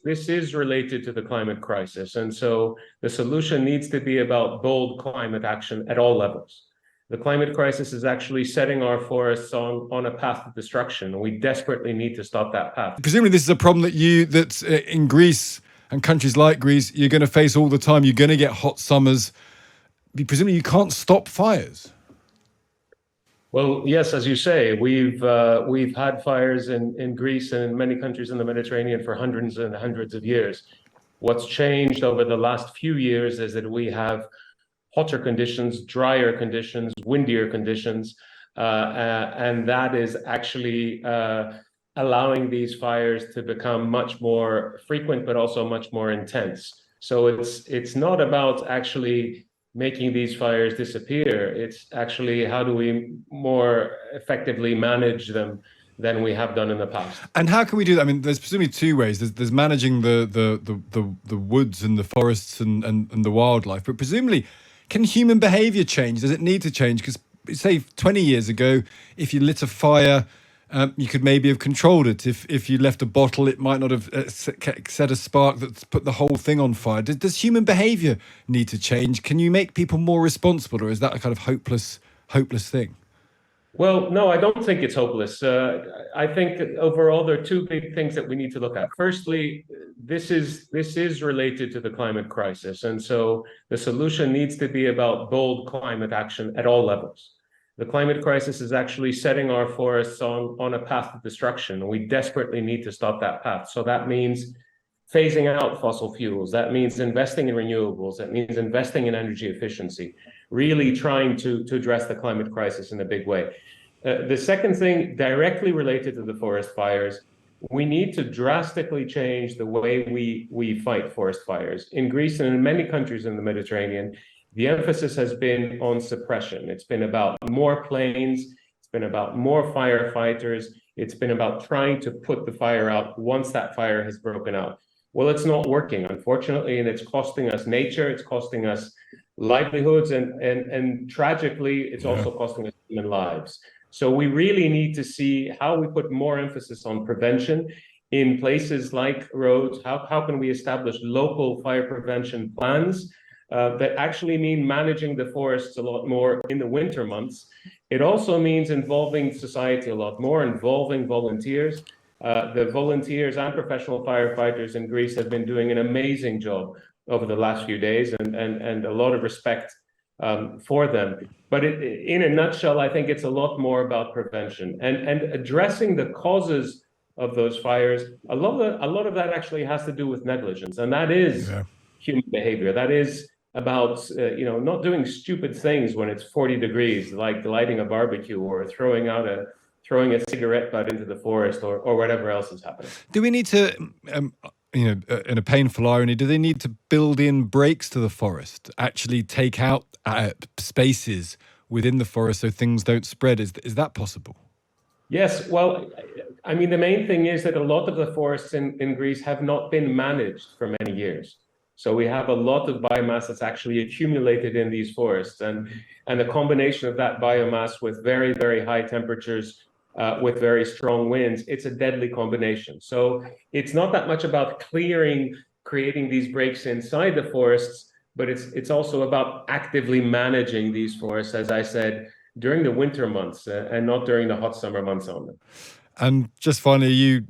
is related to the climate crisis. And so the solution needs to be about bold climate action at all levels. The climate crisis is actually setting our forests on a path of destruction, and we desperately need to stop that path. Presumably this is a problem that's in Greece and countries like Greece, you're going to face all the time. You're going to get hot summers. Presumably you can't stop fires. Well, yes, as you say, we've had fires in Greece and in many countries in the Mediterranean for hundreds and hundreds of years. What's changed over the last few years is that we have hotter conditions, drier conditions, windier conditions, and that is actually allowing these fires to become much more frequent, but also much more intense. So it's not about actually making these fires disappear. It's actually how do we more effectively manage them than we have done in the past. And how can we do that? I mean, there's presumably two ways. There's managing the woods and the forests and the wildlife, but presumably, can human behaviour change? Does it need to change? Because say 20 years ago, if you lit a fire, you could maybe have controlled it. If you left a bottle, it might not have set a spark that's put the whole thing on fire. Does human behaviour need to change? Can you make people more responsible, or is that a kind of hopeless thing? Well, no, I don't think it's hopeless. I think that overall there are two big things that we need to look at. Firstly, this is related to the climate crisis, and so the solution needs to be about bold climate action at all levels. The climate crisis is actually setting our forests on a path of destruction, and we desperately need to stop that path. So that means phasing out fossil fuels. That means investing in renewables. That means investing in energy efficiency, really trying to address the climate crisis in a big way. The second thing directly related to the forest fires, we need to drastically change the way we fight forest fires. In Greece and in many countries in the Mediterranean, the emphasis has been on suppression. It's been about more planes. It's been about more firefighters. It's been about trying to put the fire out once that fire has broken out. Well, it's not working, unfortunately, and it's costing us nature. It's costing us livelihoods, and tragically, it's also costing us human lives. So we really need to see how we put more emphasis on prevention in places like roads. How can we establish local fire prevention plans that actually mean managing the forests a lot more in the winter months? It also means involving society a lot more, involving volunteers. The volunteers and professional firefighters in Greece have been doing an amazing job over the last few days, and a lot of respect for them. But in a nutshell, I think it's a lot more about prevention and addressing the causes of those fires. A lot of that actually has to do with negligence, and that is human behavior. That is about not doing stupid things when it's 40 degrees, like lighting a barbecue or throwing a cigarette butt into the forest or whatever else is happening. Do we need to, in a painful irony, do they need to build in breaks to the forest, actually take out spaces within the forest so things don't spread? Is that possible? Yes. Well, I mean, the main thing is that a lot of the forests in Greece have not been managed for many years. So we have a lot of biomass that's actually accumulated in these forests, and the combination of that biomass with very, very high temperatures, with very strong winds, it's a deadly combination. So it's not that much about creating these breaks inside the forests, but it's also about actively managing these forests, as I said, during the winter months and not during the hot summer months only. And just finally, are you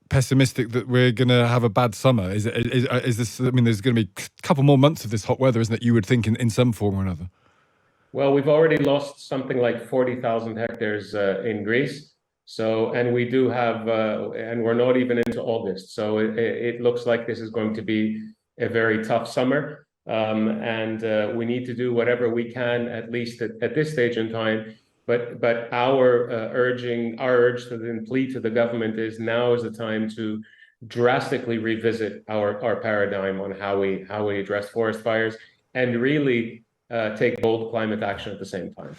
pessimistic that we're going to have a bad summer? Is this? I mean, there's going to be a couple more months of this hot weather, isn't it? You would think in some form or another. Well, we've already lost something like 40,000 hectares in Greece. So, and we do have, and we're not even into August. So it looks like this is going to be a very tough summer. And we need to do whatever we can, at least at this stage in time. But our urge to the plea to the government is now is the time to drastically revisit our paradigm on how we address forest fires and really take bold climate action at the same time.